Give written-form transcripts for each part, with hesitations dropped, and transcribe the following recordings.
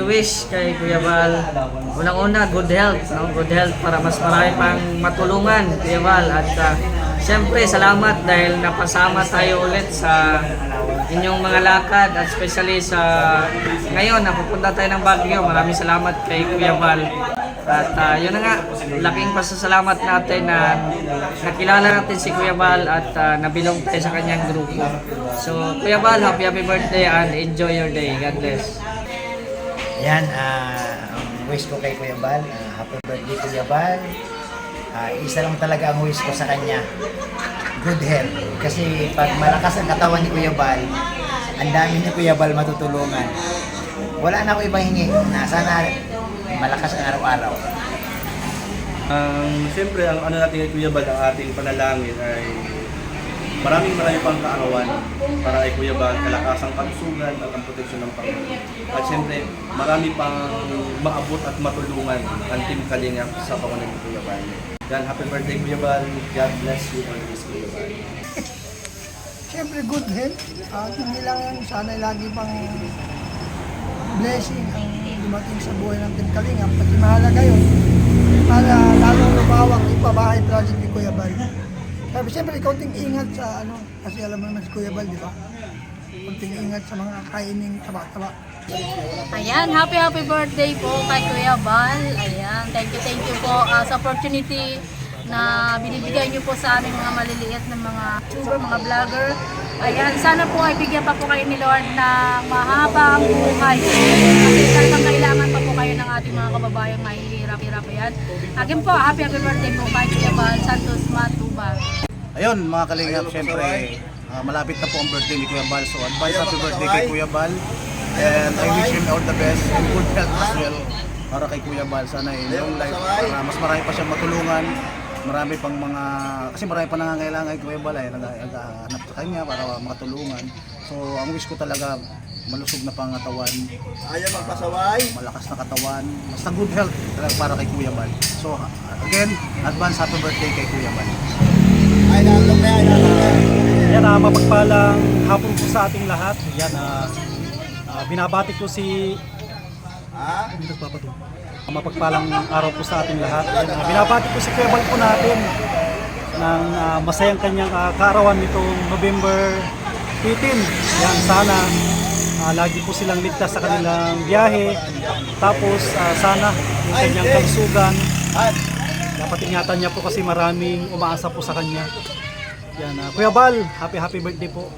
wish kay Kuya Bal, unang-una, good health, no? Good health para mas marami pang matulungan, Kuya Bal. At siyempre, salamat dahil napasama tayo ulit sa inyong mga lakad at especially sa ngayon, napupunta tayo ng Baguio. Maraming salamat kay Kuya Bal. At yun na nga, laking pasasalamat natin na nakilala natin si Kuya Bal at nabilong tayo sa kanyang grupo. So, Kuya Bal, happy birthday and enjoy your day. God bless. Yan, ang wish ko kay Kuya Bal, happy birthday Kuya Bal. Isa lang talaga ang wish ko sa kanya, good health. Kasi pag malakas ang katawan ni Kuya Bal, ang dami ni Kuya Bal matutulungan. Wala na ako ibang hingi, na sana malakas ang araw-araw. Siyempre, ang ano natin kay Kuya Bal, ang ating panalangin ay maraming pang kaarawan para kay Kuya Bal, kalakasang kalusugan at ang proteksyon ng Panginoon. At siyempre, marami pang maabot at matulungan ang Team Kalingap sa pangunan ni Kuya Bal. Yan, happy birthday Kuya Bal. God bless you always, Kuya Bal. Siyempre good health at hindi lang yan, sana lagi pang blessing ang dumating sa buhay ng Team Kalingap. Pati mahalaga yun para lalong lumawak ipabahay project ni Kuya Bal. Sabi siyempre kaunting ingat sa ano, kasi alam mo naman si Kuya Bal, di ba? Kaunting ingat sa mga kaining taba-taba. Ayan, happy birthday po kay Kuya Bal. Ayan, thank you po sa opportunity na binibigay niyo po sa aming mga maliliit na mga YouTuber, mga vlogger. Ayan, sana po ay bigyan pa po kayo ni Lord ng mahabang buhay. Kasi talagang kailangan pa po kayo ng ating mga kababayang mahihirap. Ayan. Again po, happy birthday po kay Kuya Bal Santos Matubang. Ayun mga kalingap, syempre malapit na po ang birthday ni Kuya Bal. So advance happy birthday kay Kuya Bal. And I wish him all the best and good health as well para kay Kuya Bal. Sana long life, para mas marami pa siyang matulungan. Marami pang mga, kasi marami pa nangangailangan kay Kuya Bal, nag-hanap sa kanya para makatulungan. So ang wish ko talaga, malusog na pangatawan, malakas na katawan, basta good health talaga para kay Kuya Bal. So again, advance happy birthday kay Kuya Bal. Yan, mapagpalang hapon po sa ating lahat. Yan, binabati ko si mapagpalang araw po sa ating lahat. Yan, binabati ko si Kuya Bal po natin ng masayang kanyang kaarawan nitong November 18. Yan, sana lagi po silang ligtas sa kanilang biyahe. Tapos sana yung kanyang kalusugan, dapat ingatan niya po kasi maraming umaasa po sa kanya. Yan, Kuya Bal, happy birthday po.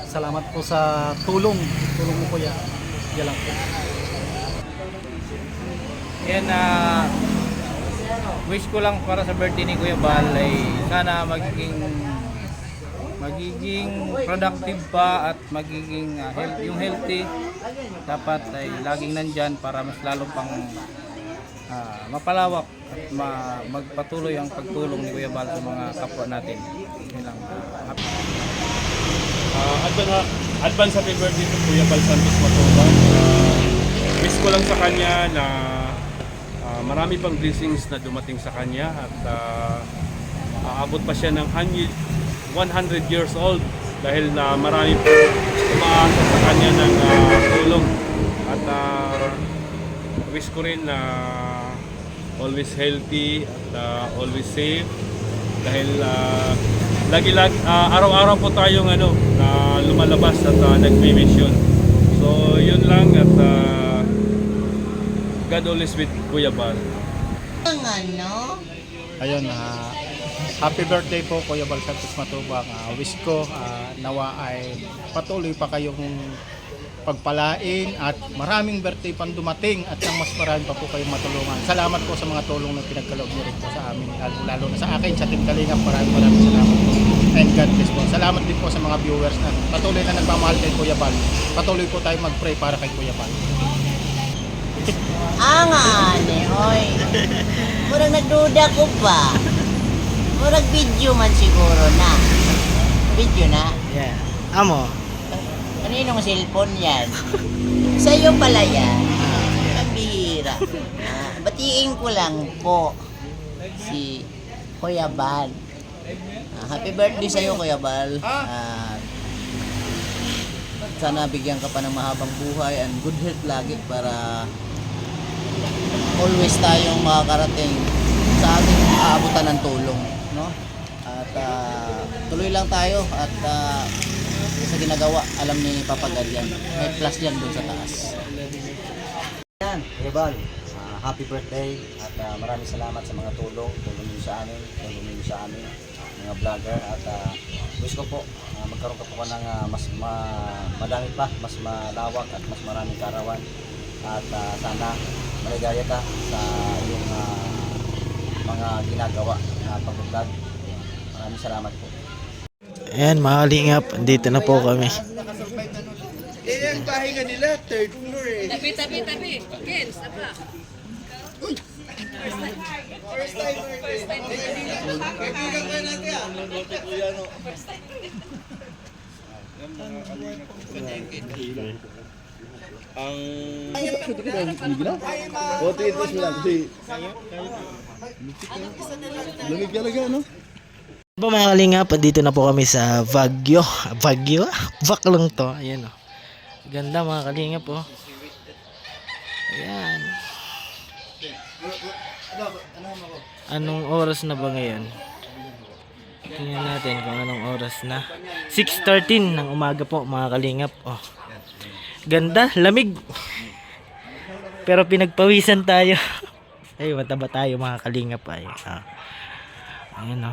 Salamat po sa tulong mo Kuya. Yan lang po. Yan, wish ko lang para sa birthday ni Kuya Bal ay sana magiging productive pa at magiging yung healthy dapat ay laging nandyan para mas lalo pang mapalawak at magpatuloy ang pagtulong ni Kuya Bal sa mga kapwa natin. Yun lang. Advance happy birthday to Kuya Bal Santos Matubang. Wish ko lang sa kanya na marami pang blessings na dumating sa kanya at aabot pa siya ng 100 years old dahil na marami po umaasa sa kanya ng tulong at wish ko rin na always healthy at always safe dahil lagi araw-araw po tayong na lumalabas at nagme-mission. So yun lang at God always with Kuya Bal. Ayun, happy birthday po Kuya Bal Santos Matubang. Wish ko nawa ay patuloy pa kayong pagpalain at maraming birthday pang dumating at ang mas marami pa po kayong matulungan. Salamat po sa mga tulong na pinagkaloob niyo rin po sa amin, lalo na sa akin, sa Team Kalingap. Maraming salamat po. And God bless po. Salamat din po sa mga viewers na patuloy na nagmamahal kay Kuya Bal. Patuloy po tayo mag-pray para kay Kuya Bal. Oy. Murag nagduda ko pa. Murag video man siguro na. Video na? Yeah. Amo. Kaninong cellphone yan? Sa'yo pala yan. Ang bihira. Batiin ko lang po si Kuya Bal. Happy birthday sa'yo Kuya Bal. sana bigyan ka pa ng mahabang buhay and good health lagi para always tayong makakarating sa ating aabutan ng tulong, no? At tuloy lang tayo at sa ginagawa, alam ni Papa God yan. May plus yan doon sa taas. Yan, Kuya Bal, happy birthday at maraming salamat sa mga tulong niyo sa amin, mga vlogger at wish ko po magkaroon ka po ng mas madami pa, mas malawak at mas maraming karawan at sana maligaya ka sa iyong mga ginagawa na pag-vlog. Maraming salamat po. Ayan mga kalingap, dito na po kami. Ang bahay nga nila, third floor eh. Tabi. Kids, apa? First time. Kaibigan ko natin ah. Lamig talaga, no? Po mga kalingap, dito na po kami sa Baguio. Baguio? Bak lang to. Ayan o. Ganda mga kalingap po. Ayan. Anong oras na ba ngayon? Tingnan natin kung anong oras na. 6:13 ng umaga po mga kalingap. Oh. Ganda, lamig. Pero pinagpawisan tayo. Ay, mataba tayo mga kalingap ay. Ayan o.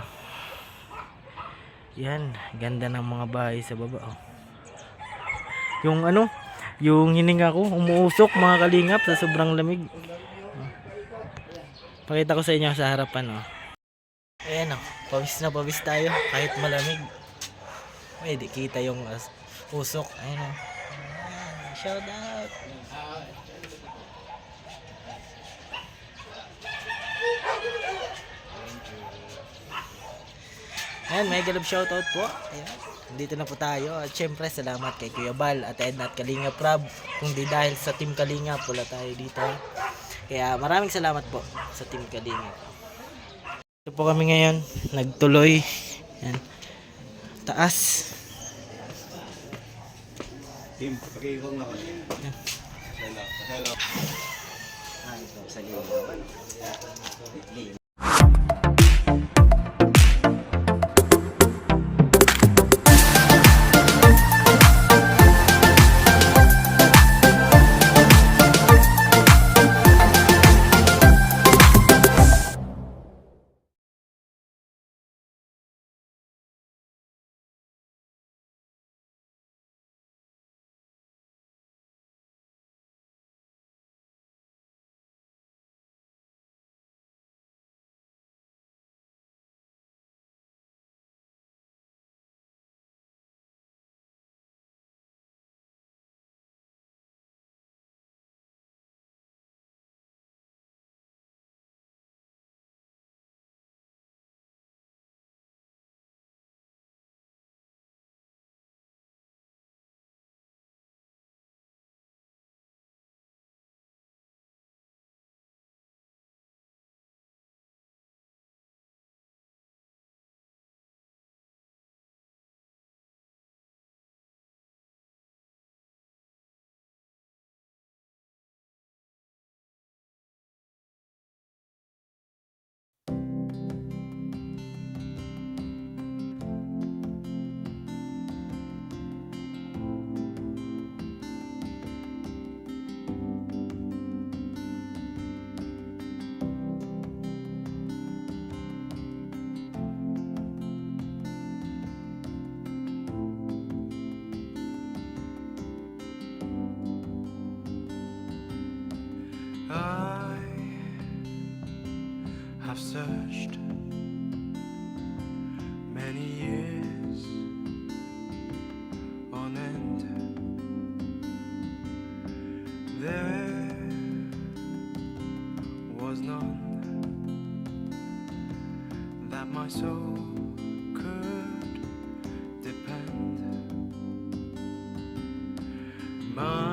Yan, ganda ng mga bahay sa baba oh. Yung hininga ko umuusok mga kalingap sa sobrang lamig. Pakita ko sa inyo sa harapan oh. Ayan oh, pawis na pawis tayo kahit malamig. May di kita yung usok. Ayan oh. Shout out. Ayan, mega love shoutout po. Ayan, dito na po tayo. At syempre, salamat kay Kuya Bal at Edna at Kalinga Prab. Kung di dahil sa Team Kalinga, wala tayo dito. Kaya maraming salamat po sa Team Kalinga. Ito po kami ngayon, nagtuloy. Ayan, taas. Team, pakikong ako. Ito, sa liyo. I've searched many years on end. There was none that my soul could depend. My